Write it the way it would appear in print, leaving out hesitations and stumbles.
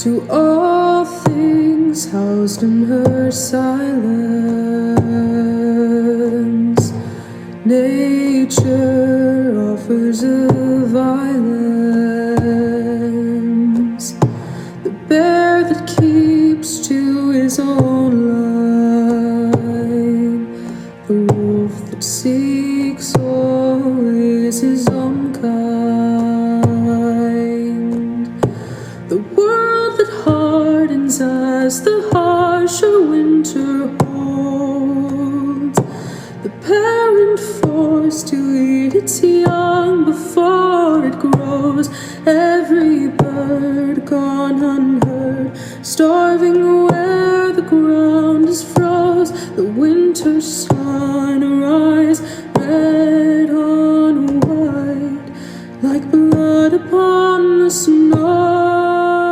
to all things housed in her silence. Nature offers a violence, the bear that keeps to his own line, the wolf that seeks always his own kind, the world that hardens as the harsher winter holds, the parent forced to eat its young before it grows, every bird gone unheard, starving where the ground is froze, the winter sun rises